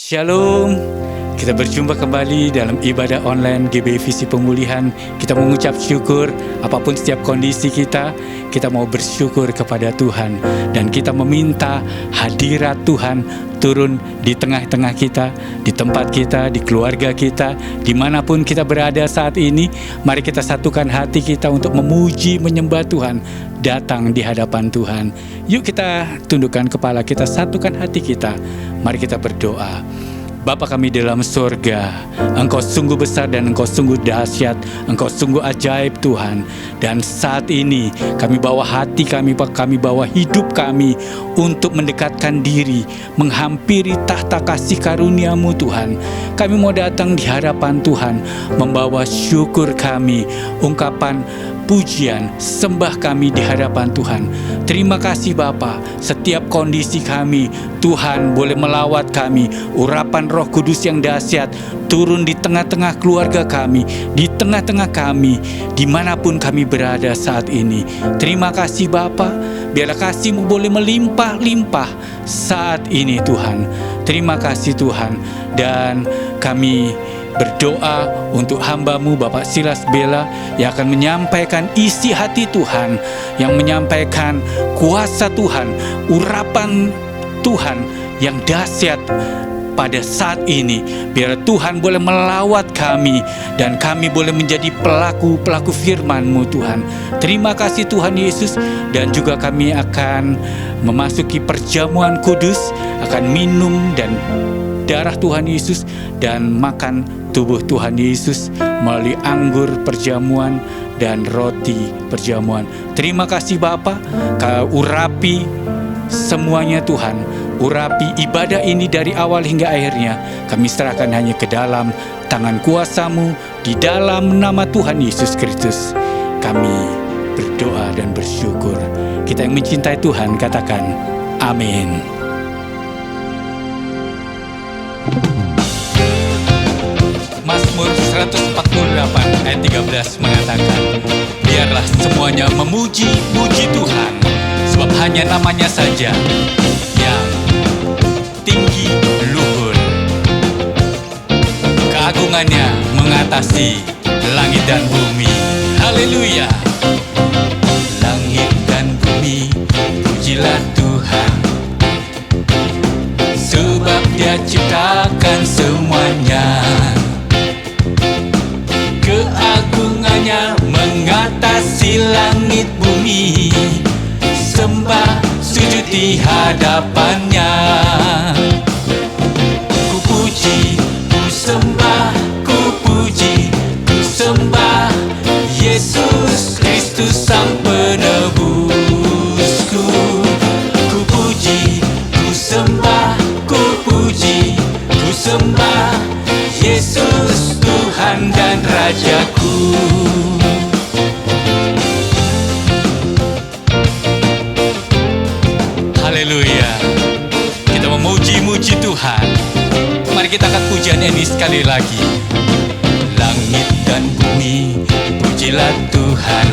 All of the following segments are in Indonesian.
Shalom, kita berjumpa kembali dalam ibadah online GB Visi Pemulihan. Kita mengucap syukur apapun setiap kondisi kita mau bersyukur kepada Tuhan. Dan kita meminta hadirat Tuhan turun di tengah-tengah kita, di tempat kita, di keluarga kita, dimanapun kita berada saat ini. Mari kita satukan hati kita untuk memuji, menyembah Tuhan, datang di hadapan Tuhan. Yuk kita tundukkan kepala kita, satukan hati kita. Mari kita berdoa. Bapa kami dalam surga, Engkau sungguh besar dan Engkau sungguh dahsyat, Engkau sungguh ajaib Tuhan. Dan saat ini kami bawa hati kami bawa hidup kami untuk mendekatkan diri, menghampiri tahta kasih karunia-Mu Tuhan. Kami mau datang di hadapan Tuhan, membawa syukur kami, ungkapan pujian, sembah kami di hadapan Tuhan. Terima kasih Bapa, setiap kondisi kami, Tuhan boleh melawat kami. Urapan Roh Kudus yang dahsyat turun di tengah-tengah keluarga kami, di tengah-tengah kami, dimanapun kami berada saat ini. Terima kasih Bapa, biarlah kasih-Mu boleh melimpah-limpah saat ini Tuhan. Terima kasih Tuhan. Dan kami berdoa untuk hamba-Mu Bapak Silas Bella yang akan menyampaikan isi hati Tuhan, yang menyampaikan kuasa Tuhan, urapan Tuhan yang dahsyat pada saat ini. Biar Tuhan boleh melawat kami dan kami boleh menjadi pelaku-pelaku firman-Mu Tuhan. Terima kasih Tuhan Yesus. Dan juga kami akan memasuki perjamuan kudus, akan minum dan darah Tuhan Yesus dan makan tubuh Tuhan Yesus melalui anggur perjamuan dan roti perjamuan. Terima kasih Bapa, Kau urapi semuanya Tuhan. Urapi ibadah ini dari awal hingga akhirnya. Kami serahkan hanya ke dalam tangan kuasa-Mu, di dalam nama Tuhan Yesus Kristus kami berdoa dan bersyukur. Kita yang mencintai Tuhan katakan amin. Mazmur 148 ayat 13 mengatakan, biarlah semuanya memuji-muji Tuhan, sebab hanya namanya saja yang tinggi luhur. Keagungannya mengatasi langit dan bumi. Haleluya. Langit dan bumi, pujilah Tuhan, sebab Dia ciptakan semuanya. Keagungannya mengatasi langit bumi, sembah sujud di hadapannya. Ku puji, ku sembah, ku puji, ku sembah Yesus Kristus Sang Penebusku. Ku puji, ku sembah, ku puji, ku sembah Yesus Tuhan dan Rajaku. Haleluya. Kita memuji-muji Tuhan. Mari kita angkat pujian ini sekali lagi. Langit dan bumi, pujilah Tuhan,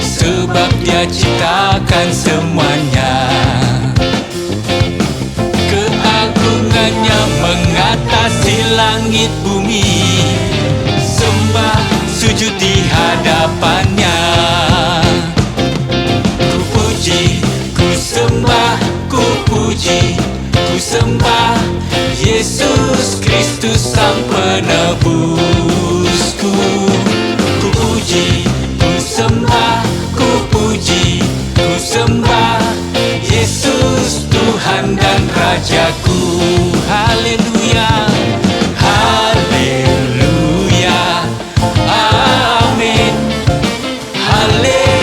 sebab Dia ciptakan semuanya. Keagungannya mengatasi langit bumi, sembah sujud di hadapannya. Ku puji, ku sembah, ku puji, ku sembah Yesus Kristus Sang Penebusku. Ku puji, ku sembah, ku puji, ku sembah Yesus Tuhan dan Rajaku. Haleluya, haleluya, amin, haleluya.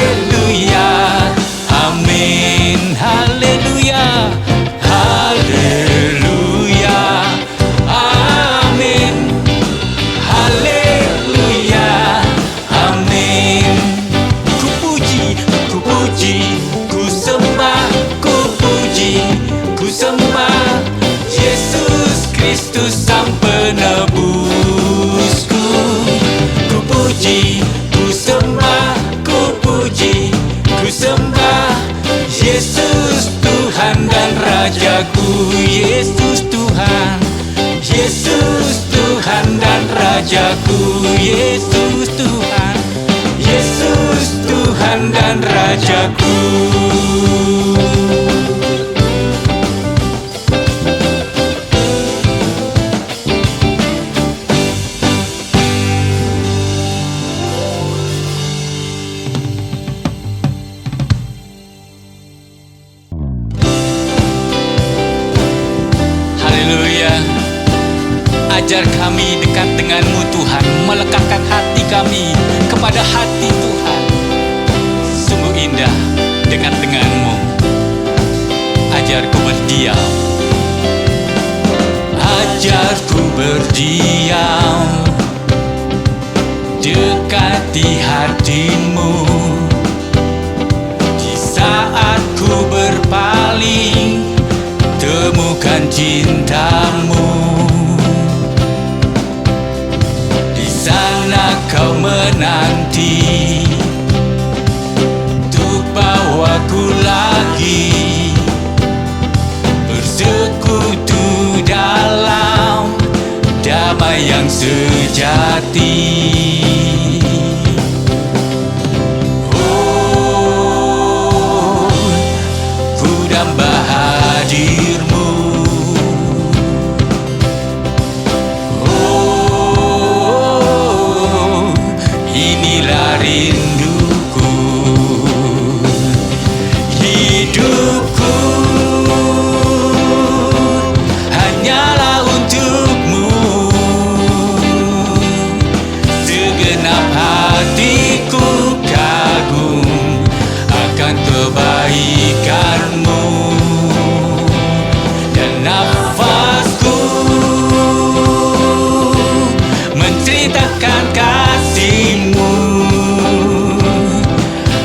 Rajaku, Yesus Tuhan, Yesus Tuhan dan Rajaku. Haleluya. Ajar kami dekat dengan-Mu Tuhan, melekatkan hati kami kepada hati Tuhan. Sungguh indah dekat dengan-Mu. Ajarku berdiam, ajarku berdiam, dekati hati-Mu. Di saat ku berpaling, temukan cinta-Mu. Di sana Kau menanti untuk bawaku lagi bersekutu dalam damai yang sejati. Oh, ku damba hadir-Mu. Oh, inilah rinduku. Hidupku hanyalah untuk-Mu. Segenap hatiku kagum akan kebaikan-Mu, dan nafasku menceritakan kasih-Mu.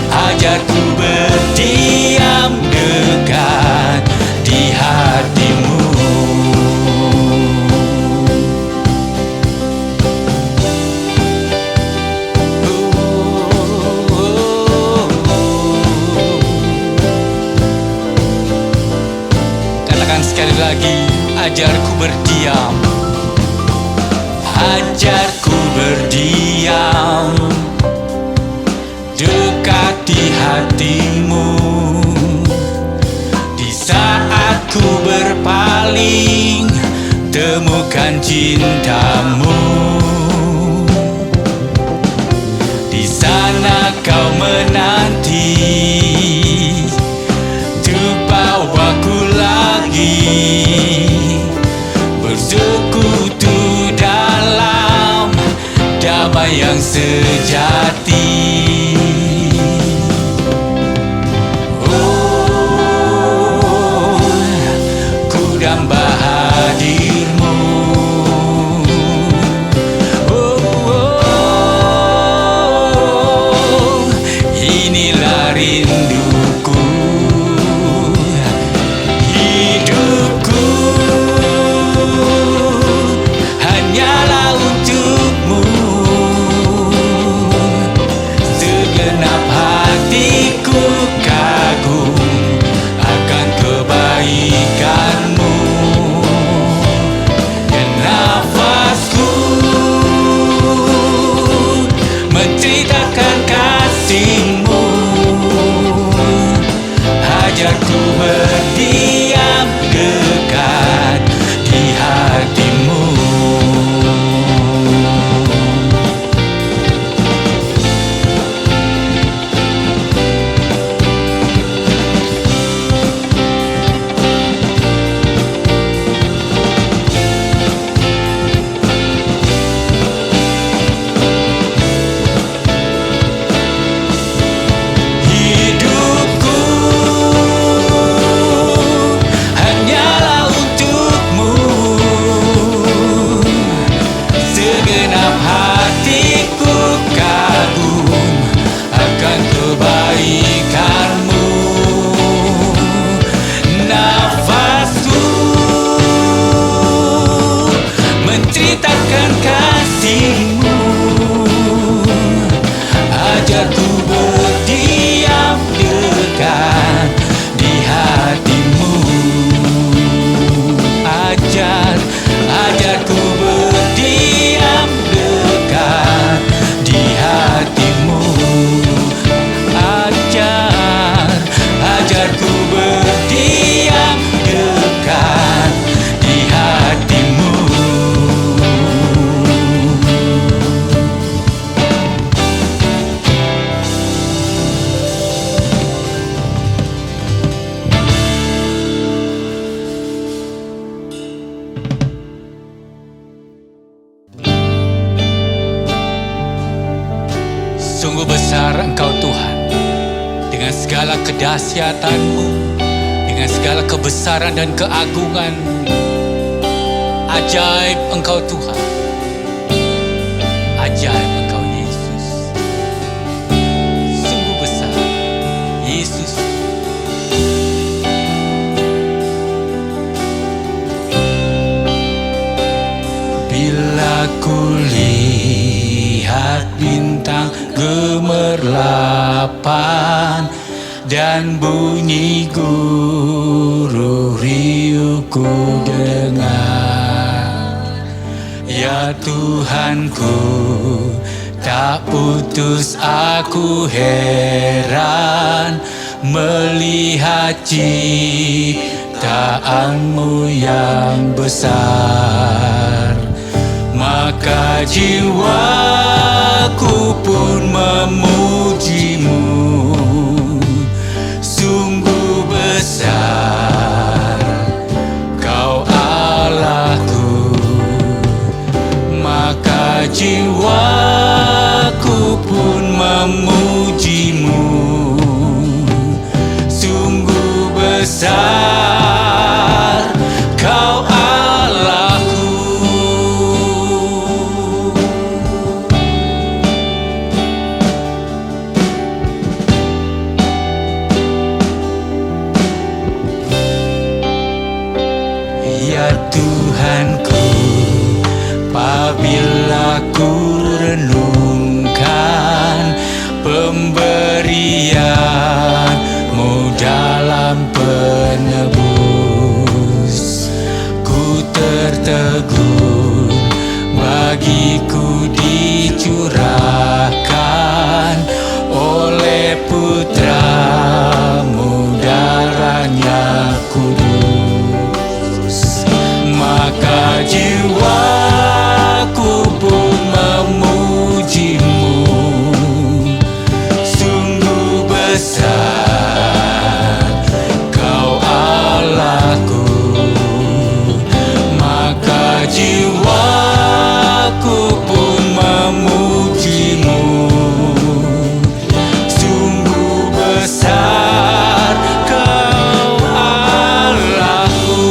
Ajarku berdiam dekat di hati-Mu. Katakan sekali lagi, ajarku berdiam, ajarku berdiam dekat di hati-Mu. Di saat ku berpaling, temukan cinta-Mu. Di sana Kau menanti untuk bawaku lagi bersekutu dalam damai yang sejati. Oh, ku damba hadir-Mu. Oh, inilah rinduku. Hidupku hanyalah untuk-Mu. Segenap hatiku kagum akan kebaikan-Mu, dan nafasku menceritakan kasih-Mu. dengan segala kedahsyatan-Mu, dengan segala kebesaran dan keagungan-Mu. Ajaib Engkau Tuhan, ajaib Engkau Yesus, sungguh besar Yesus. Bila kulihat bintang gemerlapan dan bunyi guru riuhku dengar, ya Tuhanku, tak putus aku heran melihat ciptaan-Mu yang besar. Maka jiwaku pun memuji-Mu, sungguh besar Kau Allahku. Maka jiwaku pun memuji-Mu, sungguh besar Kau Allahku. Ya Tuhanku, apabila ku renungkan pemberian-Mu dalam penebus, ku tertegun bagiku dicurahkan oleh Putra-Mu darahnya kudus. Maka jiwaku pun memuji-Mu, sungguh besar Kau Allahku. Maka jiwaku pun memuji-Mu, sungguh besar Kau Allahku.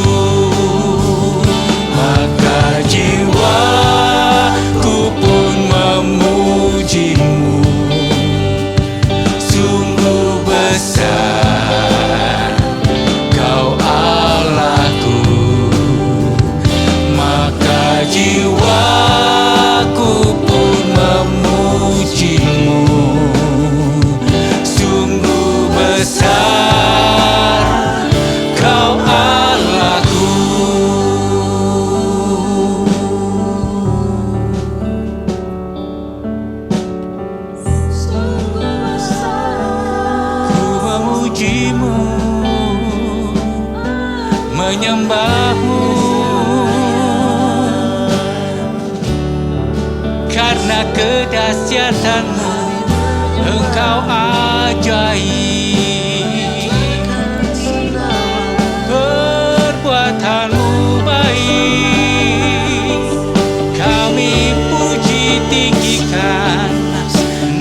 Maka jiwaku pun memuji-Mu, sungguh besar Kau Allahku. Maka jiwaku pun memuji-Mu, sungguh besar Kau Allahku. Ku memuji-Mu, menyembah-Mu, karena kedahsyatan-Mu, Engkau ajaib. Perbuatan-Mu baik, kami puji tinggikan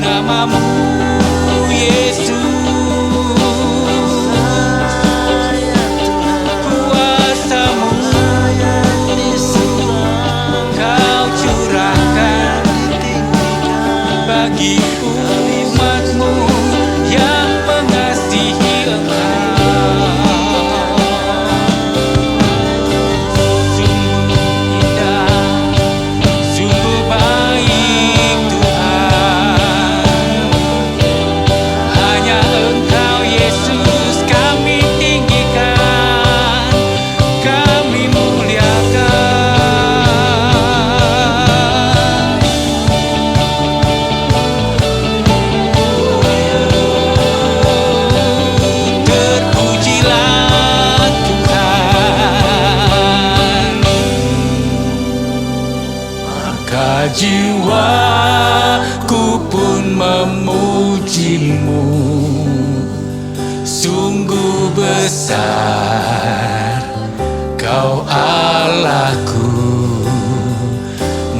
nama-Mu Yesus. Kuasa-Mu Kau curahkan bagi umat-Mu yang mengasihi Engkau. Sungguh indah, sungguh baik Tuhan. Hanya Engkau Yesus kami tinggikan, kami muliakan. Terpujilah Tuhan. Maka jiwaku pun memuji-Mu, sungguh besar Kau Allahku.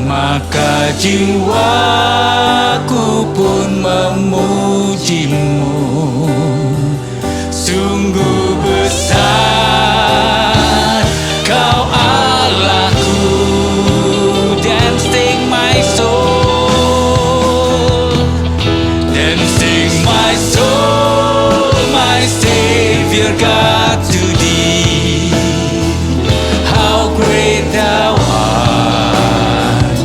Maka jiwaku pun memuji-Mu, Savior God to thee. How great thou art,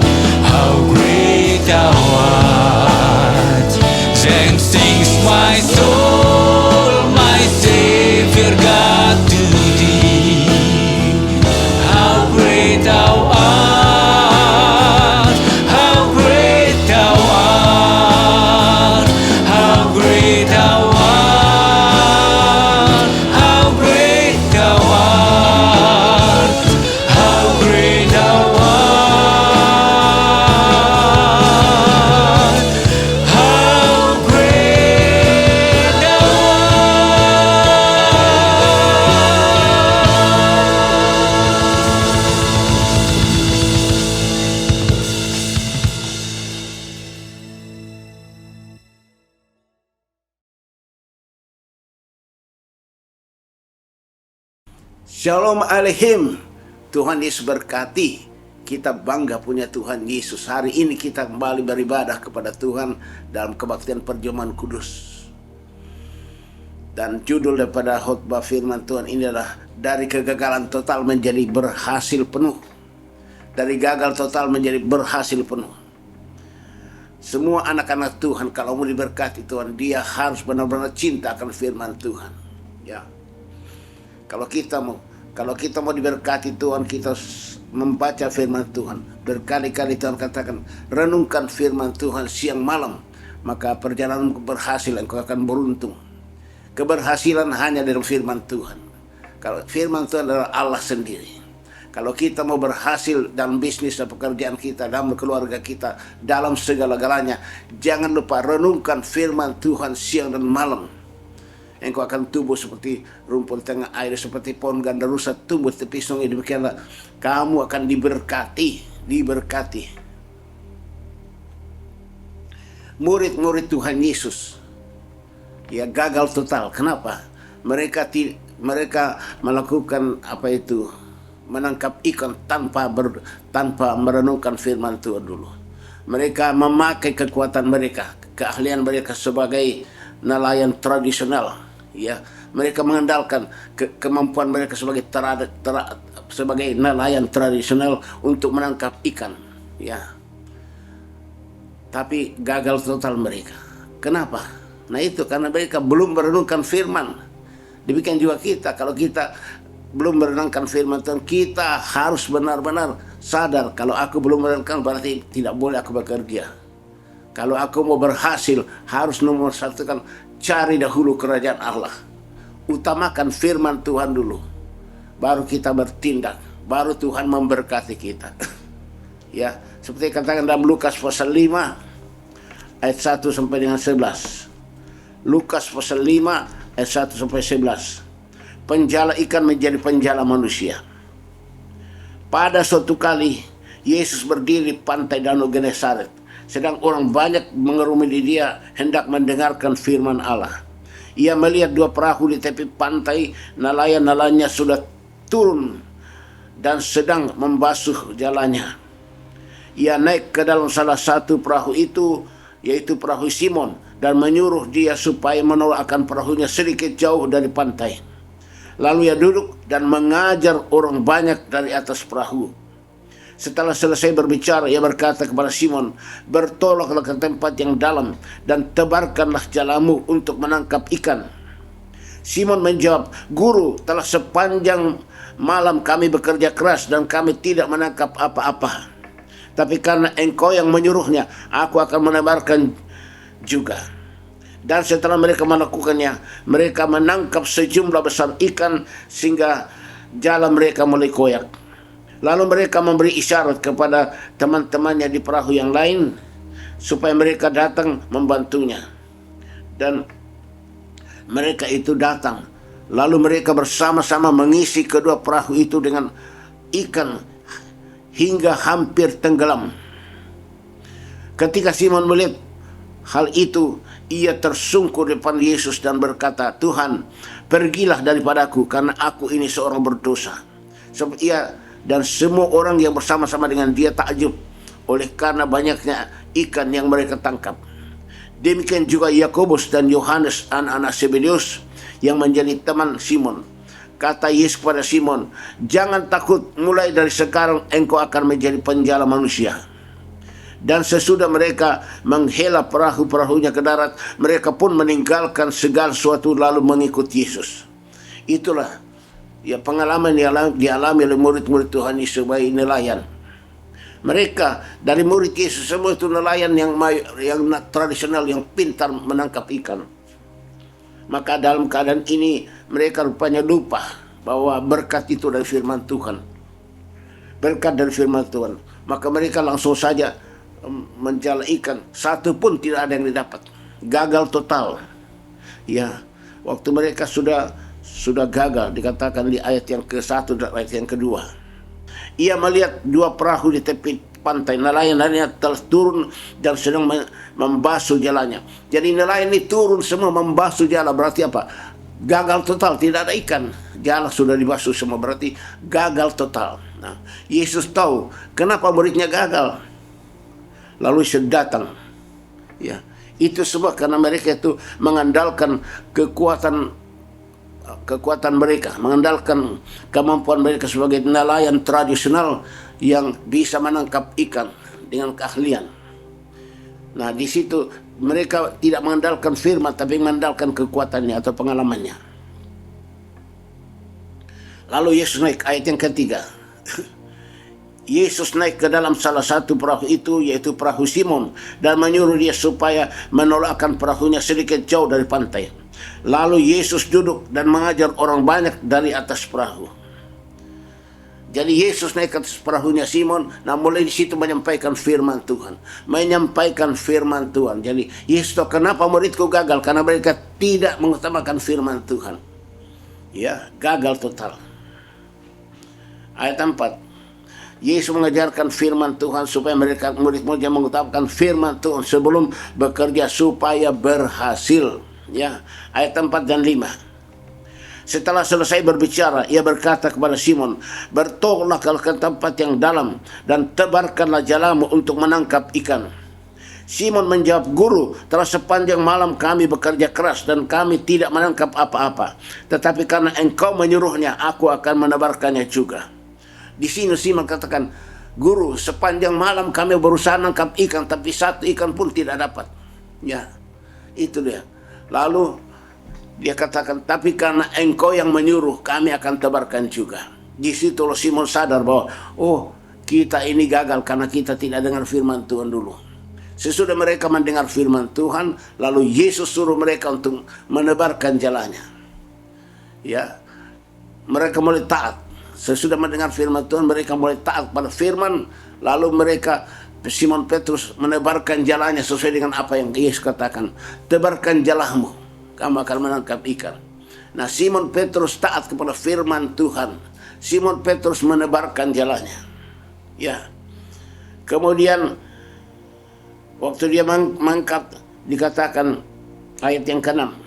how great thou art. Then sings my soul, my Savior God to thee. How great thou art, how great thou art, how great thou art, how great thou art, how great thou art, how great thou Shalom Aleichem. Tuhan Yesus berkati. Kita bangga punya Tuhan Yesus. Hari ini kita kembali beribadah kepada Tuhan dalam kebaktian perjamuan kudus. Dan judul daripada khotbah firman Tuhan ini adalah dari kegagalan total menjadi berhasil penuh. Dari gagal total menjadi berhasil penuh. Semua anak-anak Tuhan kalau mau diberkati Tuhan, dia harus benar-benar cinta akan firman Tuhan. Ya. Kalau kita mau diberkati Tuhan, kita membaca firman Tuhan. Berkali-kali Tuhan katakan, renungkan firman Tuhan siang malam, maka perjalanan berhasil, engkau akan beruntung. Keberhasilan hanya dari firman Tuhan. Kalau firman Tuhan adalah Allah sendiri. Kalau kita mau berhasil dalam bisnis dan pekerjaan kita, dalam keluarga kita, dalam segala-galanya, jangan lupa renungkan firman Tuhan siang dan malam. Engkau akan tumbuh seperti rumput tengah air, seperti pohon gandarusa tumbuh tepi sungai. Demikianlah kamu akan diberkati. Murid-murid Tuhan Yesus ya gagal total. Kenapa? Mereka melakukan menangkap ikan tanpa merenungkan firman Tuhan dulu. Mereka memakai kekuatan mereka, keahlian mereka sebagai nelayan tradisional. Ya, mereka mengandalkan kemampuan mereka sebagai sebagai nelayan tradisional untuk menangkap ikan. Ya, tapi gagal total mereka. Kenapa? Nah itu karena mereka belum merenungkan firman. Demikian juga kita, kalau kita belum merenungkan firman Tuhan, kita harus benar-benar sadar kalau aku belum merenungkan berarti tidak boleh aku bekerja. Kalau aku mau berhasil, harus nomor satu kan cari dahulu kerajaan Allah. Utamakan firman Tuhan dulu. Baru kita bertindak. Baru Tuhan memberkati kita. Ya, seperti katakan dalam Lukas pasal 5 ayat 1 sampai dengan 11. Lukas pasal 5 ayat 1 sampai 11. Penjala ikan menjadi penjala manusia. Pada suatu kali Yesus berdiri di pantai Danau Genesaret. Sedang orang banyak mengerumuni dia hendak mendengarkan firman Allah. Ia melihat dua perahu di tepi pantai, nelayan-nelayannya sudah turun dan sedang membasuh jalannya. Ia naik ke dalam salah satu perahu itu, yaitu perahu Simon, dan menyuruh dia supaya menolakkan perahunya sedikit jauh dari pantai. Lalu ia duduk dan mengajar orang banyak dari atas perahu. Setelah selesai berbicara, ia berkata kepada Simon, bertolaklah ke tempat yang dalam dan tebarkanlah jalamu untuk menangkap ikan. Simon menjawab, Guru, telah sepanjang malam kami bekerja keras dan kami tidak menangkap apa-apa. Tapi karena engkau yang menyuruhnya, aku akan menebarkan juga. Dan setelah mereka melakukannya, mereka menangkap sejumlah besar ikan sehingga jala mereka mulai koyak. Lalu mereka memberi isyarat kepada teman-temannya di perahu yang lain supaya mereka datang membantunya. Dan mereka itu datang. Lalu mereka bersama-sama mengisi kedua perahu itu dengan ikan hingga hampir tenggelam. Ketika Simon melihat hal itu, ia tersungkur di depan Yesus dan berkata, Tuhan, pergilah daripadaku karena aku ini seorang berdosa. Sebab ia dan semua orang yang bersama-sama dengan dia takjub oleh karena banyaknya ikan yang mereka tangkap. Demikian juga Yakobus dan Yohanes anak-anak Zebedeus yang menjadi teman Simon. Kata Yesus kepada Simon, "Jangan takut, mulai dari sekarang engkau akan menjadi penjala manusia." Dan sesudah mereka menghela perahu-perahunya ke darat, mereka pun meninggalkan segala sesuatu lalu mengikut Yesus. Itulah ya pengalaman yang dialami oleh murid-murid Tuhan Yesus sebagai nelayan. Mereka dari murid Yesus semua itu nelayan yang tradisional, yang pintar menangkap ikan. Maka dalam keadaan ini mereka rupanya lupa bahwa berkat itu dari firman Tuhan. Berkat dari firman Tuhan. Maka mereka langsung saja menjala ikan. Satu pun tidak ada yang didapat. Gagal total. Ya, waktu mereka sudah gagal, dikatakan di ayat yang ke-1 dan ayat yang kedua. Ia melihat dua perahu di tepi pantai. Nelayan-nelayan telah turun dan sedang membasuh jalannya. Jadi nelayan ini turun semua membasuh jala. Berarti apa? Gagal total, tidak ada ikan. Jala sudah dibasuh semua, berarti gagal total. Nah, Yesus tahu kenapa muridnya gagal. Lalu Yesus datang. Ya, itu semua karena mereka itu mengandalkan kekuatan mereka, mengandalkan kemampuan mereka sebagai nelayan tradisional yang bisa menangkap ikan dengan keahlian. Nah, di situ mereka tidak mengandalkan firman, tapi mengandalkan kekuatannya atau pengalamannya. Lalu Yesus naik, ayat yang ketiga. Yesus naik ke dalam salah satu perahu itu, yaitu perahu Simon, dan menyuruh dia supaya menolakkan perahunya sedikit jauh dari pantai. Lalu Yesus duduk dan mengajar orang banyak dari atas perahu. Jadi Yesus naik ke atas perahunya Simon, nah mulai di situ menyampaikan firman Tuhan. Menyampaikan firman Tuhan. Jadi Yesus tahu kenapa muridku gagal, karena mereka tidak mengutamakan firman Tuhan. Ya, gagal total. Ayat 4. Yesus mengajarkan firman Tuhan supaya mereka murid-muridnya mengutamakan firman Tuhan sebelum bekerja supaya berhasil. Ya, ayat 4 dan 5. Setelah selesai berbicara, ia berkata kepada Simon, "Bertolaklah ke tempat yang dalam dan tebarkanlah jalamu untuk menangkap ikan." Simon menjawab, "Guru, telah sepanjang malam kami bekerja keras dan kami tidak menangkap apa-apa. Tetapi karena engkau menyuruhnya, aku akan menebarkannya juga." Di sini Simon katakan, "Guru, sepanjang malam kami berusaha menangkap ikan, tapi satu ikan pun tidak dapat." Ya, itu dia. Lalu dia katakan, "Tapi karena engkau yang menyuruh, kami akan tebarkan juga." Di situ Simon sadar bahwa, oh, kita ini gagal karena kita tidak dengar firman Tuhan dulu. Sesudah mereka mendengar firman Tuhan, lalu Yesus suruh mereka untuk menebarkan jalannya. Ya, mereka mulai taat. Sesudah mendengar firman Tuhan, mereka mulai taat pada firman. Lalu mereka, Simon Petrus menebarkan jalannya sesuai dengan apa yang Yesus katakan. "Tebarkan jalamu, kamu akan menangkap ikan." Nah, Simon Petrus taat kepada firman Tuhan. Simon Petrus menebarkan jalannya. Ya. Kemudian waktu dia mangkat, dikatakan ayat yang ke-6.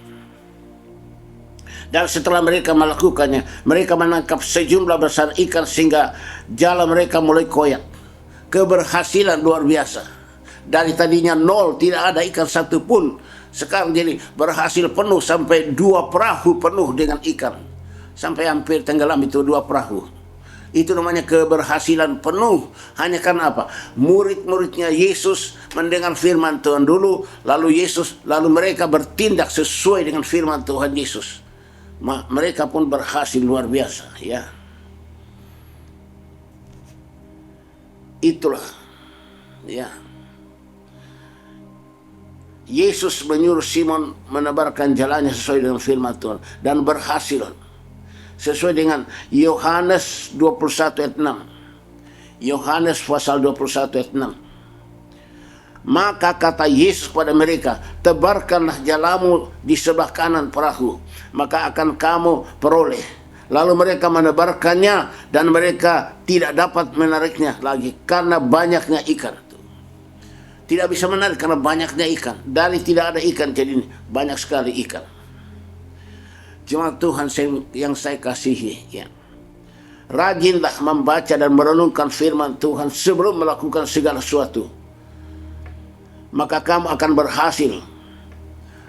Dan setelah mereka melakukannya, mereka menangkap sejumlah besar ikan sehingga jala mereka mulai koyak. Keberhasilan luar biasa. Dari tadinya 0, tidak ada ikan satu pun, sekarang jadi berhasil penuh sampai 2 perahu penuh dengan ikan. Sampai hampir tenggelam itu 2 perahu. Itu namanya keberhasilan penuh. Hanya karena apa? Murid-muridnya Yesus mendengar firman Tuhan dulu, lalu mereka bertindak sesuai dengan firman Tuhan Yesus. Mereka pun berhasil luar biasa, ya. Itulah, ya. Yesus menyuruh Simon menebarkan jalannya sesuai dengan firman Tuhan dan berhasil sesuai dengan Yohanes 21 ayat 6. Yohanes pasal 21 ayat 6. Maka kata Yesus kepada mereka, "Tebarkanlah jalamu di sebelah kanan perahu, maka akan kamu peroleh." Lalu mereka menebarkannya dan mereka tidak dapat menariknya lagi karena banyaknya ikan. Tidak bisa menarik karena banyaknya ikan. Dari tidak ada ikan jadi banyak sekali ikan. Jemaat Tuhan yang saya kasihi, ya. Rajinlah membaca dan merenungkan firman Tuhan sebelum melakukan segala sesuatu. Maka kamu akan berhasil.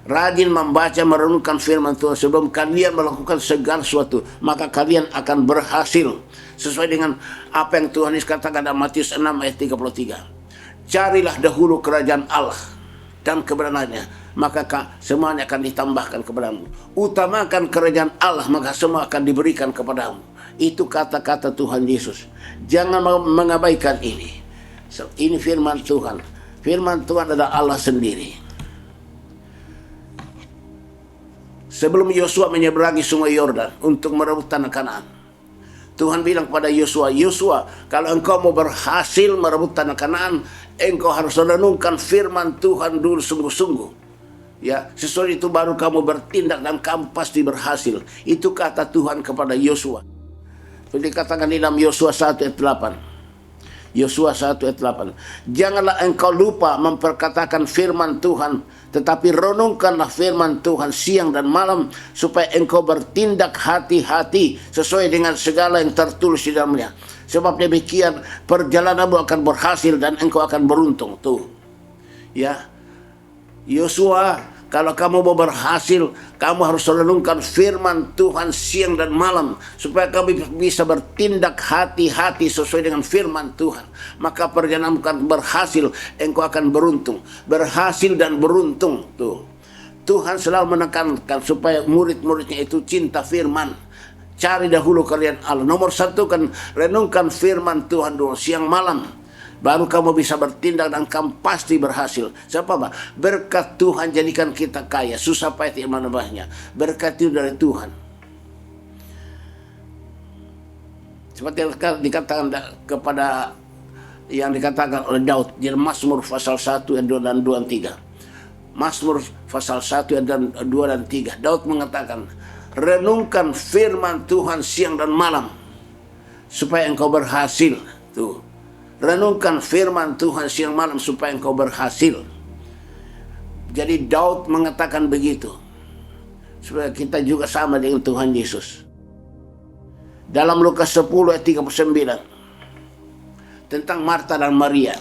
rajin membaca merenungkan firman Tuhan sebelum kalian melakukan segala sesuatu, maka kalian akan berhasil sesuai dengan apa yang Tuhan Yesus katakan dalam Matius 6 ayat 33. Carilah dahulu kerajaan Allah dan kebenarannya, maka semuanya akan ditambahkan kepadamu. Utamakan kerajaan Allah, maka semua akan diberikan kepadamu. Itu kata-kata Tuhan Yesus. Jangan mengabaikan ini. Ini firman Tuhan. Firman Tuhan adalah Allah sendiri. Sebelum Yosua menyeberangi sungai Yordan untuk merebut tanah Kanaan, Tuhan bilang kepada Yosua, Yosua, kalau engkau mau berhasil merebut tanah Kanaan, engkau harus renungkan firman Tuhan dulu sungguh-sungguh. Ya, sesuai itu baru kamu bertindak dan kamu pasti berhasil. Itu kata Tuhan kepada Yosua. Seperti dikatakan di dalam Yosua 1 ayat 8. Yosua 1 ayat 8. Janganlah engkau lupa memperkatakan firman Tuhan, tetapi renungkanlah firman Tuhan siang dan malam, supaya engkau bertindak hati-hati sesuai dengan segala yang tertulis di dalamnya. Sebab demikian perjalananmu akan berhasil dan engkau akan beruntung. Tuh. Ya. Yosua, kalau kamu mau berhasil, kamu harus renungkan firman Tuhan siang dan malam, supaya kamu bisa bertindak hati-hati sesuai dengan firman Tuhan. Maka perjalanan akan berhasil, engkau akan beruntung. Berhasil dan beruntung. Tuh. Tuhan selalu menekankan supaya murid-muridnya itu cinta firman. Cari dahulu kerajaan Allah. Nomor satu kan renungkan firman Tuhan dulu siang malam. Baru kamu bisa bertindak dan kamu pasti berhasil. Siapa apa? Berkat Tuhan jadikan kita kaya. Susah payah tidak menambahnya. Berkat itu dari Tuhan. Seperti yang dikatakan kepada yang dikatakan oleh Daud di Mazmur pasal 1 ayat 2 dan 2 dan 3. Mazmur pasal 1 ayat 2 dan 3. Daud mengatakan, renungkan firman Tuhan siang dan malam supaya engkau berhasil. Tuh. Renungkan firman Tuhan siang malam supaya engkau berhasil. Jadi Daud mengatakan begitu. Supaya kita juga sama dengan Tuhan Yesus. Dalam Lukas 10 ayat 39. Tentang Marta dan Maria.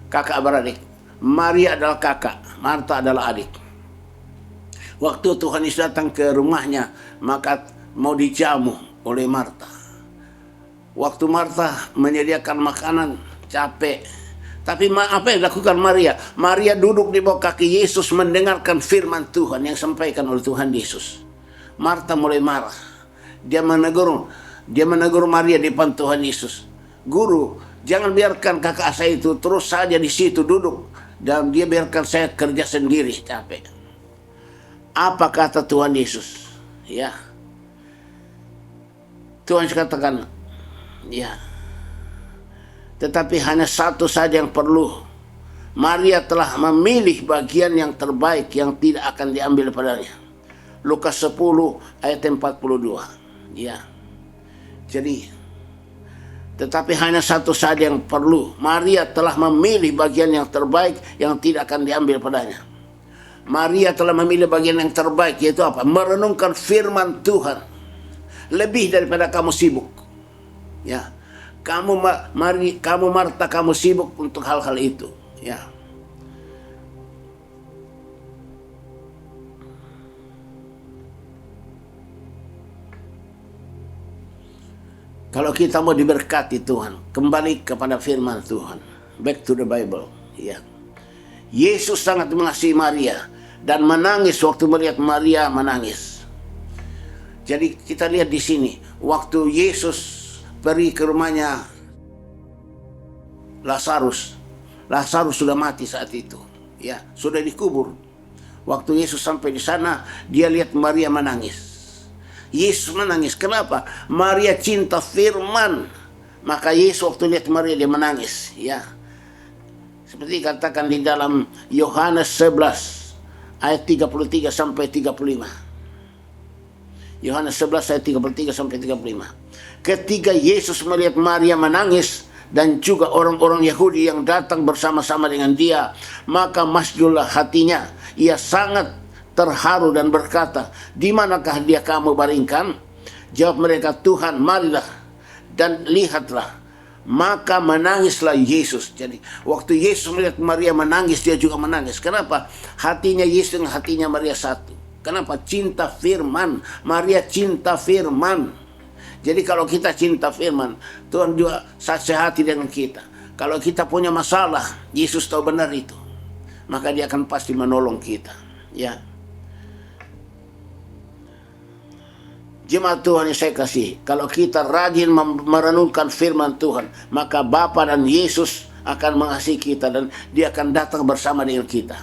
Kakak beradik. Maria adalah kakak, Marta adalah adik. Waktu Tuhan Yesus datang ke rumahnya, maka mau dijamu oleh Marta. Waktu Marta menyediakan makanan, capek. Tapi apa yang dilakukan Maria? Maria duduk di bawah kaki Yesus mendengarkan firman Tuhan yang disampaikan oleh Tuhan Yesus. Marta mulai marah. Dia menegur Maria di depan Tuhan Yesus. Guru, jangan biarkan kakak saya itu terus saja di situ duduk. Dan dia biarkan saya kerja sendiri, capek. Apa kata Tuhan Yesus? Ya. Tuhan Yesus katakan, ya. Tetapi hanya satu saja yang perlu. Maria telah memilih bagian yang terbaik yang tidak akan diambil padanya. Lukas 10 ayat 42. Ya. Jadi, tetapi hanya satu saja yang perlu. Maria telah memilih bagian yang terbaik yang tidak akan diambil padanya. Maria telah memilih bagian yang terbaik, yaitu apa? Merenungkan firman Tuhan. Lebih daripada kamu sibuk. Ya, kamu Marta, kamu sibuk untuk hal-hal itu. Ya. Kalau kita mau diberkati Tuhan, kembali kepada firman Tuhan. Back to the Bible. Ya. Yesus sangat mengasihi Maria dan menangis waktu melihat Maria menangis. Jadi kita lihat di sini, waktu Yesus pergi ke rumahnya Lazarus. Lazarus sudah mati saat itu. Ya, sudah dikubur. Waktu Yesus sampai di sana, dia lihat Maria menangis. Yesus menangis. Kenapa? Maria cinta firman. Maka Yesus waktu lihat Maria dia menangis. Ya. Seperti dikatakan di dalam Yohanes 11 ayat 33 sampai 35. Yohanes 11 ayat 33 sampai 35. Ketika Yesus melihat Maria menangis dan juga orang-orang Yahudi yang datang bersama-sama dengan dia, maka masjullah hatinya. Ia sangat terharu dan berkata, "Di manakah dia kamu baringkan?" Jawab mereka, "Tuhan, marilah dan lihatlah." Maka menangislah Yesus. Jadi waktu Yesus melihat Maria menangis, dia juga menangis. Kenapa? Hatinya Yesus dengan hatinya Maria satu. Kenapa? Cinta firman. Maria cinta firman. Jadi kalau kita cinta firman, Tuhan juga sehati dengan kita. Kalau kita punya masalah, Yesus tahu benar itu. Maka dia akan pasti menolong kita. Ya. Jemaat Tuhan yang saya kasih, kalau kita rajin merenungkan firman Tuhan, maka Bapa dan Yesus akan mengasihi kita dan dia akan datang bersama dengan kita.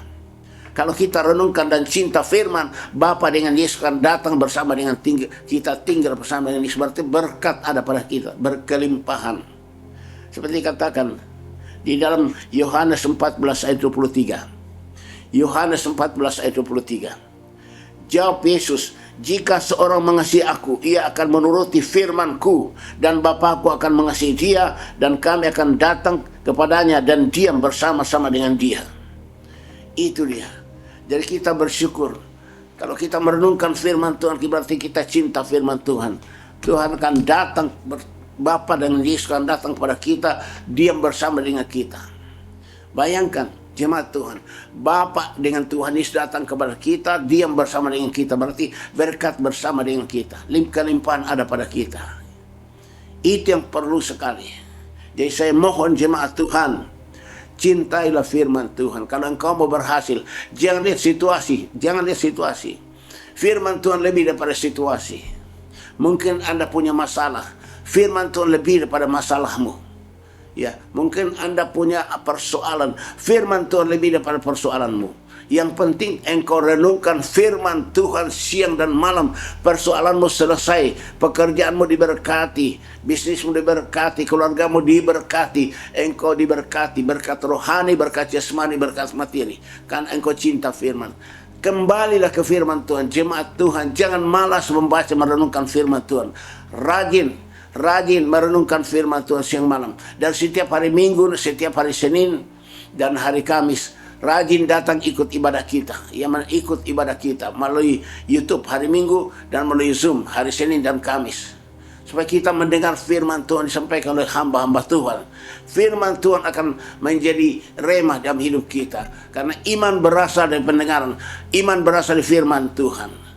Kalau kita renungkan dan cinta firman, Bapa dengan Yesus akan datang bersama dengan kita, tinggal bersama dengan Yesus. Berarti berkat ada pada kita, berkelimpahan. Seperti dikatakan di dalam Yohanes 14 ayat 23. Yohanes 14 ayat 23. Jawab Yesus, jika seorang mengasihi aku, ia akan menuruti firman-Ku, dan Bapa-Ku akan mengasihi dia, dan kami akan datang kepadanya dan diam bersama-sama dengan dia. Itu dia. Jadi kita bersyukur. Kalau kita merenungkan firman Tuhan, berarti kita cinta firman Tuhan. Tuhan akan datang, Bapa dan Yesus akan datang kepada kita, diam bersama dengan kita. Bayangkan, jemaat Tuhan, Bapa dengan Tuhan Yesus datang kepada kita, diam bersama dengan kita. Berarti berkat bersama dengan kita. Kelimpahan ada pada kita. Itu yang perlu sekali. Jadi saya mohon jemaat Tuhan, cintailah firman Tuhan. Kalau engkau mau berhasil, jangan lihat situasi. Jangan lihat situasi. Firman Tuhan lebih daripada situasi. Mungkin Anda punya masalah. Firman Tuhan lebih daripada masalahmu. Ya, mungkin Anda punya persoalan. Firman Tuhan lebih daripada persoalanmu. Yang penting engkau renungkan firman Tuhan siang dan malam. Persoalanmu selesai, pekerjaanmu diberkati, bisnismu diberkati, keluargamu diberkati, engkau diberkati, berkat rohani, berkat jasmani, berkat materi. Kan engkau cinta firman. Kembalilah ke firman Tuhan, jemaat Tuhan. Jangan malas membaca, merenungkan firman Tuhan. Rajin merenungkan firman Tuhan siang malam. Dan setiap hari Minggu, setiap hari Senin, dan hari Kamis, rajin datang ikut ibadah kita. Yang ikut ibadah kita melalui YouTube hari Minggu dan melalui Zoom hari Senin dan Kamis. Supaya kita mendengar firman Tuhan disampaikan oleh hamba-hamba Tuhan. Firman Tuhan akan menjadi remah dalam hidup kita. Karena iman berasal dari pendengaran. Iman berasal dari firman Tuhan.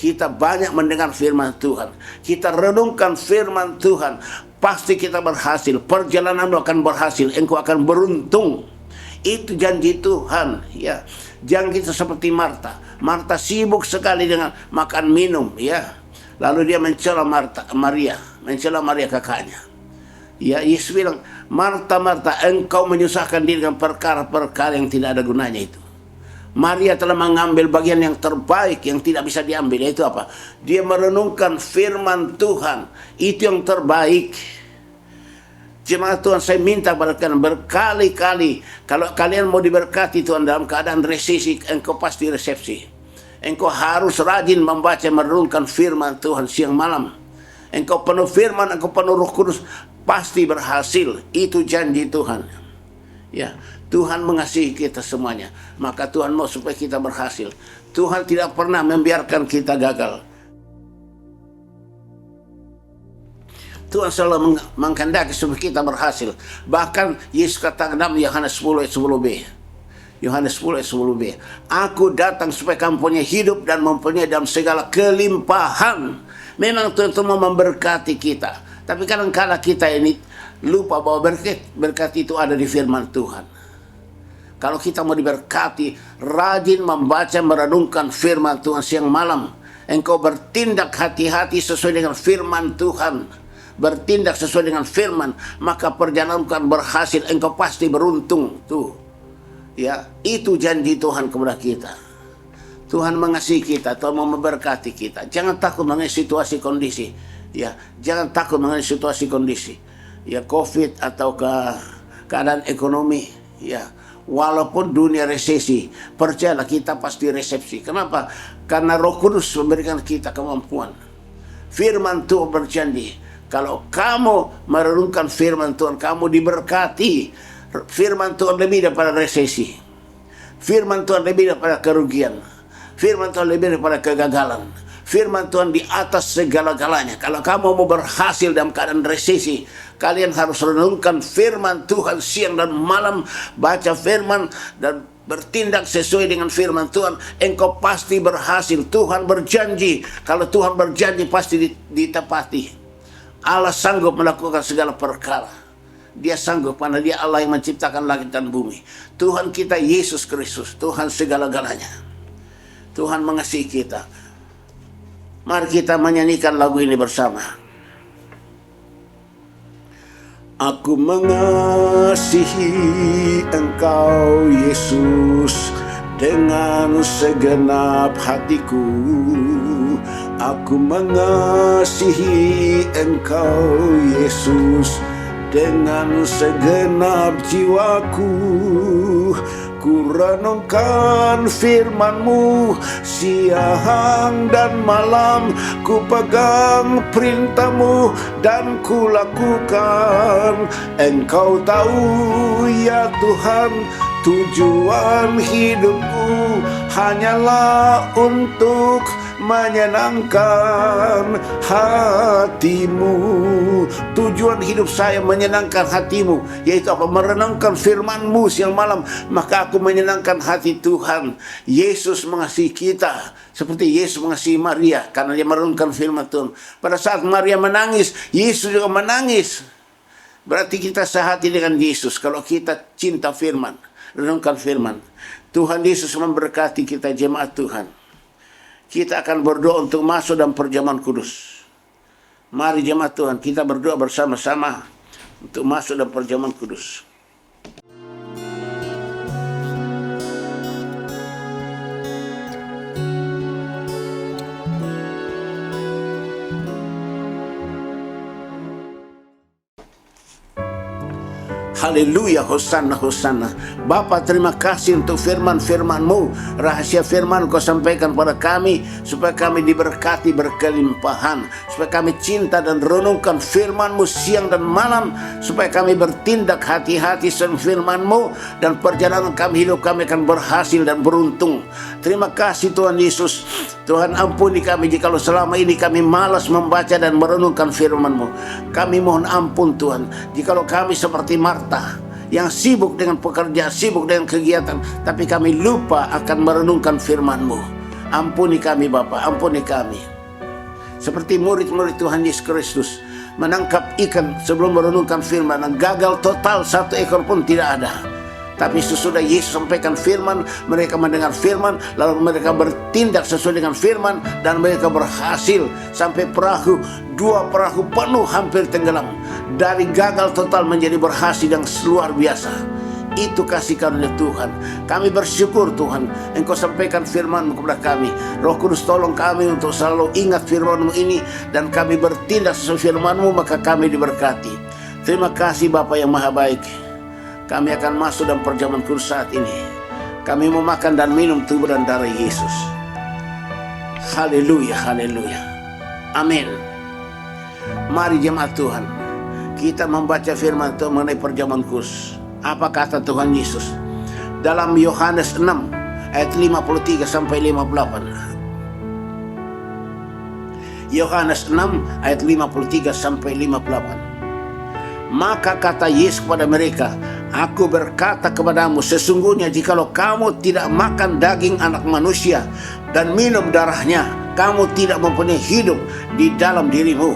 Kita banyak mendengar firman Tuhan. Kita renungkan firman Tuhan. Pasti kita berhasil. Perjalananmu akan berhasil. Engkau akan beruntung. Itu janji Tuhan. Ya, jangan kita seperti Marta. Marta sibuk sekali dengan makan minum. Ya, lalu dia mencela Maria kakaknya. Ya, Yesus bilang, Marta, Marta, engkau menyusahkan diri dengan perkara-perkara yang tidak ada gunanya itu. Maria telah mengambil bagian yang terbaik yang tidak bisa diambil. Yaitu apa? Dia merenungkan firman Tuhan. Itu yang terbaik. Jemaat Tuhan, saya minta kepada kalian berkali-kali, kalau kalian mau diberkati Tuhan dalam keadaan resesi, engkau pasti resepsi. Engkau harus rajin membaca, merenungkan firman Tuhan siang malam. Engkau penuh firman, engkau penuh Roh Kudus, pasti berhasil. Itu janji Tuhan. Ya, Tuhan mengasihi kita semuanya. Maka Tuhan mau supaya kita berhasil. Tuhan tidak pernah membiarkan kita gagal. Tuhan selalu menghendaki supaya kita berhasil. Bahkan Yesus katakan dalam Yohanes 10 ayat 10b. Yohanes 10 ayat 10b. Aku datang supaya kamu punya hidup dan mempunyai dalam segala kelimpahan. Memang Tuhan mau memberkati kita. Tapi kadang-kadang kita ini lupa bahwa berkat itu ada di firman Tuhan. Kalau kita mau diberkati, rajin membaca, merenungkan firman Tuhan siang malam. Engkau bertindak hati-hati sesuai dengan firman Tuhan. Bertindak sesuai dengan firman, maka perjalanan akan berhasil. Engkau pasti beruntung. Tuh, ya, itu janji Tuhan kepada kita. Tuhan mengasihi kita, Tuhan mau memberkati kita. Jangan takut mengenai situasi kondisi. Ya, jangan takut mengenai situasi kondisi. Ya, COVID atau keadaan ekonomi. Ya, walaupun dunia resesi, percayalah kita pasti resepsi. Kenapa? Karena Roh Kudus memberikan kita kemampuan. Firman Tuhan berjanji, kalau kamu merenungkan firman Tuhan, kamu diberkati. Firman Tuhan lebih daripada resesi. Firman Tuhan lebih daripada kerugian. Firman Tuhan lebih daripada kegagalan. Firman Tuhan di atas segala-galanya. Kalau kamu mau berhasil dalam keadaan resesi, Kalian harus renungkan firman Tuhan siang dan malam, baca firman dan bertindak sesuai dengan firman Tuhan. Engkau pasti berhasil. Tuhan berjanji. Kalau Tuhan berjanji pasti ditepati. Allah sanggup melakukan segala perkara. Dia sanggup karena Dia Allah yang menciptakan langit dan bumi. Tuhan kita Yesus Kristus, Tuhan segala-galanya. Tuhan mengasihi kita. Mari kita menyanyikan lagu ini bersama. Aku mengasihi Engkau Yesus dengan segenap hatiku. Aku mengasihi Engkau Yesus dengan segenap jiwaku. Ku renungkan firman-Mu siang dan malam, ku pegang perintah-Mu dan ku lakukan. Engkau tahu ya Tuhan, tujuan hidupku hanyalah untuk menyenangkan hati-Mu. Tujuan hidup saya menyenangkan hati-Mu, yaitu apa? Merenungkan firman-Mu siang malam. Maka aku menyenangkan hati Tuhan. Yesus mengasihi kita seperti Yesus mengasihi Maria karena Dia merenungkan firman Tuhan. Pada saat Maria menangis, Yesus juga menangis. Berarti kita sehati dengan Yesus kalau kita cinta firman, renungkan firman. Tuhan Yesus memberkati kita jemaat Tuhan. Kita akan berdoa untuk masuk dalam perjamuan kudus. Mari jemaat Tuhan, kita berdoa bersama-sama untuk masuk dalam perjamuan kudus. Haleluya, Hosanna, Hosanna. Bapa, terima kasih untuk firman-firman-Mu. Rahasia firman Kau sampaikan pada kami, supaya kami diberkati berkelimpahan, supaya kami cinta dan renungkan firman-Mu siang dan malam, supaya kami bertindak hati-hati dengan firman-Mu, dan perjalanan kami, hidup kami akan berhasil dan beruntung. Terima kasih Tuhan Yesus. Tuhan, ampuni kami jikalau selama ini kami malas membaca dan merenungkan firman-Mu. Kami mohon ampun Tuhan, jikalau kami seperti Marta yang sibuk dengan pekerjaan, sibuk dengan kegiatan, tapi kami lupa akan merenungkan firman-Mu. Ampuni kami Bapa, ampuni kami. Seperti murid-murid Tuhan Yesus Kristus menangkap ikan sebelum merenungkan firman, dan gagal total, satu ekor pun tidak ada. Tapi sesudah Yesus sampaikan firman, mereka mendengar firman, lalu mereka bertindak sesuai dengan firman, dan mereka berhasil sampai dua perahu penuh hampir tenggelam. Dari gagal total menjadi berhasil yang luar biasa. Itu kasih karunia Tuhan. Kami bersyukur Tuhan, Engkau sampaikan firman-Mu kepada kami. Roh Kudus tolong kami untuk selalu ingat firman-Mu ini, dan kami bertindak sesuai firman-Mu, maka kami diberkati. Terima kasih Bapa yang Maha Baik. Kami akan masuk dalam perjamuan kudus saat ini. Kami mau makan dan minum tubuh dan darah Yesus. Haleluya, haleluya. Amin. Mari jemaat Tuhan, kita membaca firman Tuhan mengenai perjamuan kudus. Apa kata Tuhan Yesus? Dalam Yohanes 6 ayat 53 sampai 58. Yohanes 6 ayat 53 sampai 58. Maka kata Yesus kepada mereka, Aku berkata kepadamu, sesungguhnya jikalau kamu tidak makan daging anak manusia dan minum darahnya, kamu tidak mempunyai hidup di dalam dirimu.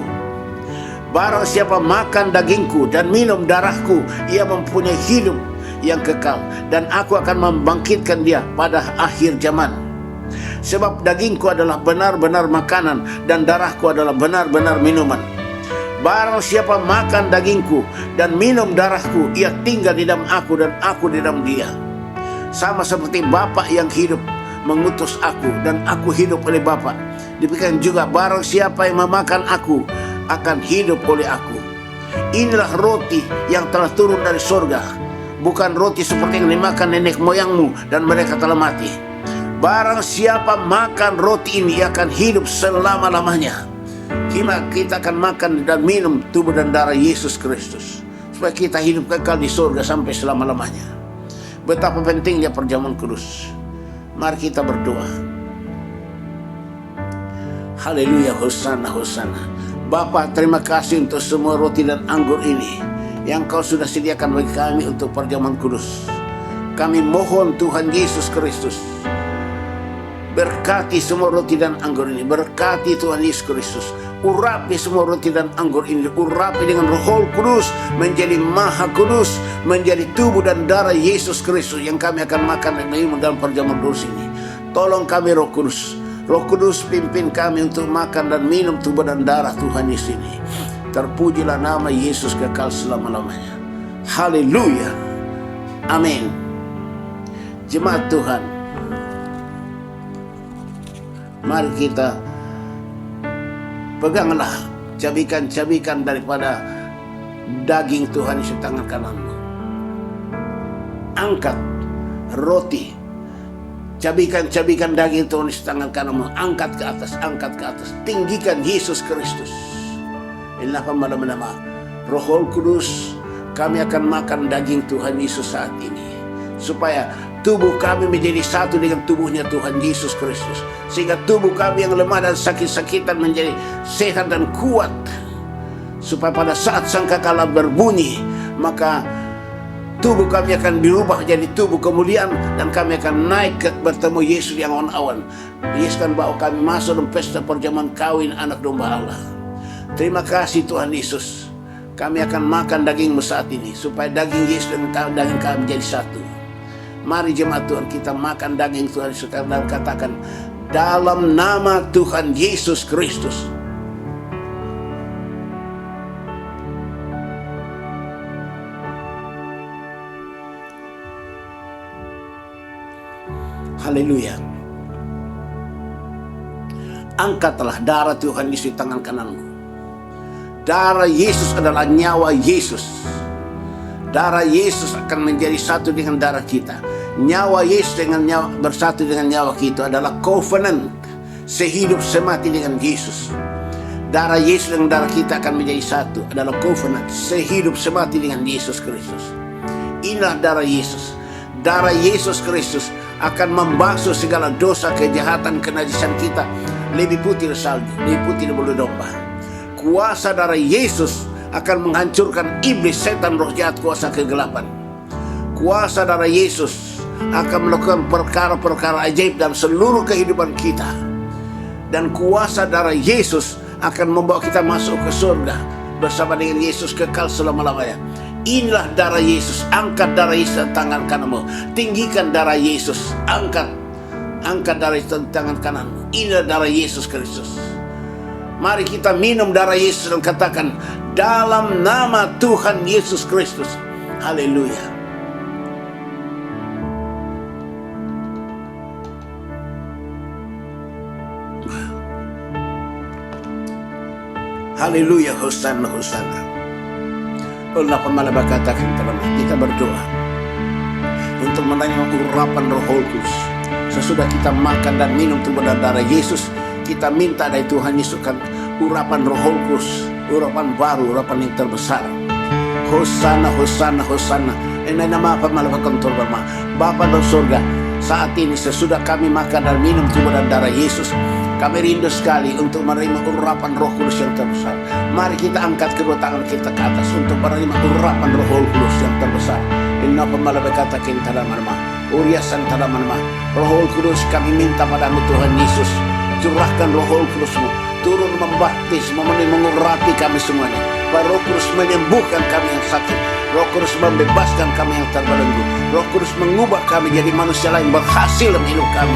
Barang siapa makan dagingku dan minum darahku, ia mempunyai hidup yang kekal, dan aku akan membangkitkan dia pada akhir zaman. Sebab dagingku adalah benar-benar makanan, dan darahku adalah benar-benar minuman. Barang siapa makan dagingku dan minum darahku, ia tinggal di dalam aku dan aku di dalam dia. Sama seperti Bapa yang hidup mengutus aku dan aku hidup oleh Bapa, demikian juga barang siapa yang memakan aku akan hidup oleh aku. Inilah roti yang telah turun dari surga, bukan roti seperti yang dimakan nenek moyangmu dan mereka telah mati. Barang siapa makan roti ini, ia akan hidup selama-lamanya. Kita akan makan dan minum tubuh dan darah Yesus Kristus, supaya kita hidup kekal di surga sampai selama-lamanya. Betapa pentingnya perjamuan kudus. Mari kita berdoa. Haleluya, Hosanna, Hosanna. Bapa, terima kasih untuk semua roti dan anggur ini yang Kau sudah sediakan bagi kami untuk perjamuan kudus. Kami mohon Tuhan Yesus Kristus, berkati semua roti dan anggur ini. Berkati Tuhan Yesus Kristus. Urapi semua roti dan anggur ini. Urapi dengan Roh Kudus menjadi maha kudus, menjadi tubuh dan darah Yesus Kristus yang kami akan makan dan minum dalam perjamuan kudus ini. Tolong kami Roh Kudus. Roh Kudus pimpin kami untuk makan dan minum tubuh dan darah Tuhan Yesus ini. Terpujilah nama Yesus kekal selama-lamanya. Haleluya. Amin. Jemaat Tuhan, mari kita peganglah cabikan-cabikan daripada daging Tuhan di tangan kananmu. Angkat roti, cabikan-cabikan daging Tuhan di tangan kananmu. Angkat ke atas, angkat ke atas. Tinggikan Yesus Kristus. Inilah nama Roh Kudus. Kami akan makan daging Tuhan Yesus saat ini, supaya tubuh kami menjadi satu dengan tubuhnya Tuhan Yesus Kristus. Sehingga tubuh kami yang lemah dan sakit-sakitan menjadi sehat dan kuat. Supaya pada saat sangkakala berbunyi, maka tubuh kami akan dirubah jadi tubuh kemuliaan. Dan kami akan naik bertemu Yesus yang awan-awan. Yesus akan bawa kami masuk dalam pesta perjamuan kawin anak domba Allah. Terima kasih Tuhan Yesus. Kami akan makan daging-Mu saat ini, supaya daging Yesus dan daging kami menjadi satu. Mari jemaat Tuhan, kita makan daging Tuhan Yesus dan katakan, dalam nama Tuhan Yesus Kristus. Haleluya. Angkatlah darah Tuhan Yesus di tangan kananmu. Darah Yesus adalah nyawa Yesus. Darah Yesus akan menjadi satu dengan darah kita. Nyawa Yesus dengan nyawa, bersatu dengan nyawa kita adalah covenant, sehidup semati dengan Yesus. Darah Yesus dengan darah kita akan menjadi satu, adalah covenant, sehidup semati dengan Yesus Kristus. Inilah darah Yesus. Darah Yesus Kristus akan membasuh segala dosa, kejahatan, kenajisan kita lebih putih dari salju, lebih putih dari bulu domba. Kuasa darah Yesus akan menghancurkan iblis, setan, roh jahat, kuasa kegelapan. Kuasa darah Yesus akan melakukan perkara-perkara ajaib dalam seluruh kehidupan kita. Dan kuasa darah Yesus akan membawa kita masuk ke surga bersama dengan Yesus kekal selama-lamanya. Inilah darah Yesus. Angkat darah Yesus di tangan kananmu. Tinggikan darah Yesus. Angkat darah Yesus di tangan kananmu. Inilah darah Yesus Kristus. Mari kita minum darah Yesus dan katakan, dalam nama Tuhan Yesus Kristus. Haleluya. Haleluya. Hosana, hosana. Allah pemalaba katakan teman, kita berdoa untuk menerima urapan Roh Kudus. Sesudah kita makan dan minum tubuh dan darah Yesus, kita minta dari Tuhan Yesus kan urapan Roh Kudus, urapan baru, urapan yang terbesar. Hosana, hosana, hosana. Ini nama pemalaba kantor Bapa di surga. Saat ini sesudah kami makan dan minum tubuh dan darah Yesus, kami rindu sekali untuk menerima urapan Roh Kudus yang terbesar. Mari kita angkat kedua tangan kita ke atas untuk menerima urapan Roh Kudus yang terbesar. Inna pemalaba kata kita dalam uriasan dalam Roh Kudus kami minta padamu Tuhan Yesus, curahkan Roh Kudus-Mu, turun membaptis, mengurapi kami semuanya. Roh Kudus menyembuhkan kami yang sakit. Roh Kudus membebaskan kami yang terbelenggu. Roh Kudus mengubah kami jadi manusia lain berhasil dalam hidup kami.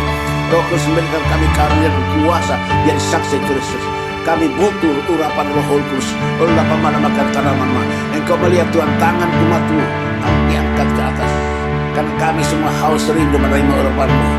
Roh Kudus memberikan kami karunia dan kuasa jadi saksi Kristus. Kami butuh urapan Roh Kudus. Allah pemanaman tanaman. Engkau melihat Tuhan tangan umat-Mu diangkat ke atas. Karena kami semua haus rindu menerima urapan-Mu.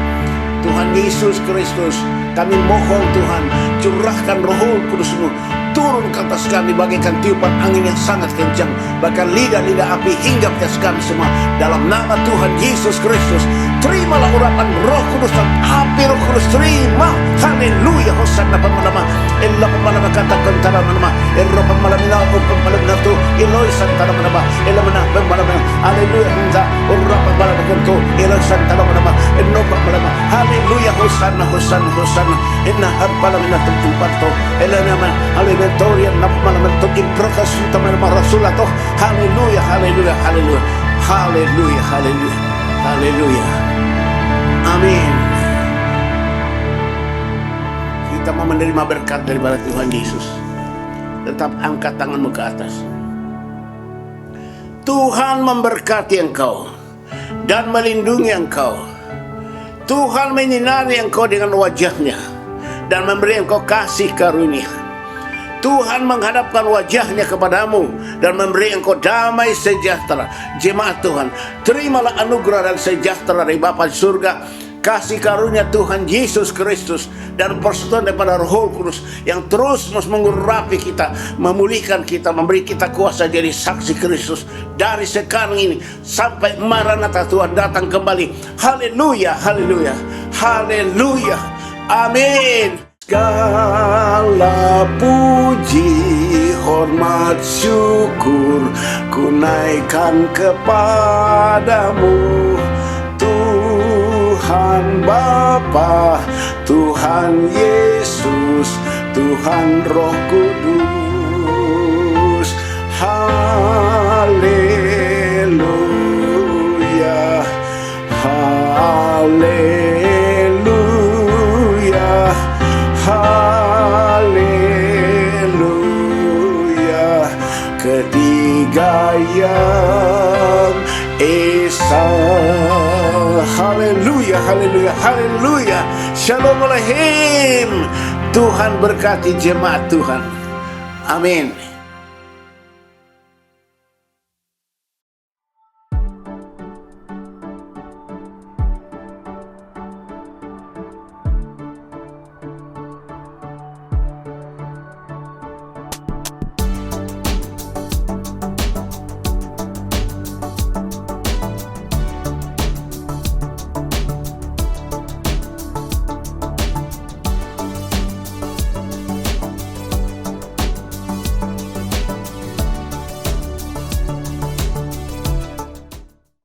Tuhan Yesus Kristus, kami mohon Tuhan, curahkan Roh Kudus-Mu turun ke atas kami bagaikan tiupan angin yang sangat kencang, bahkan lidah-lidah api hinggap ke atas kami semua. Dalam nama Tuhan Yesus Kristus, terimalah urapan Roh Kudus dan api Roh Kudus, terima. Haleluya. Hosanna pemalama. Ella pemalama katakan tara nama. Ella pemalama tu Eloi santara nama. Ella mana pemalama. Haleluya. Hingga urapan balamakanto ilasan talamanama enoba balama haleluya hosanna hosanna hosanna inna habbalamina tumparto elanama alimentoria napmalamanto improkas tamanama rasulato haleluya haleluya haleluya haleluya haleluya haleluya amin. Kita mau menerima berkat daripada Tuhan Yesus, tetap angkat tanganmu ke atas. Tuhan memberkati engkau dan melindungi engkau. Tuhan menyinari engkau dengan wajahnya dan memberi engkau kasih karunia. Tuhan menghadapkan wajahnya kepadamu dan memberi engkau damai sejahtera. Jemaat Tuhan, terimalah anugerah dan sejahtera dari Bapa di surga, kasih karunia Tuhan Yesus Kristus dan persekutuan daripada Roh Kudus yang terus mengurapi kita, memulihkan kita, memberi kita kuasa jadi saksi Kristus dari sekarang ini sampai Maranatha Tuhan datang kembali. Haleluya, haleluya, haleluya, amin. Segala puji, hormat, syukur ku naikkan kepadamu, Tuhan Bapa, Tuhan Yesus, Tuhan Roh Kudus. Haleluya, haleluya, haleluya. Ketiga yang esa. Haleluya, haleluya, haleluya. Shalom Aleichem. Tuhan berkati jemaat Tuhan. Amin.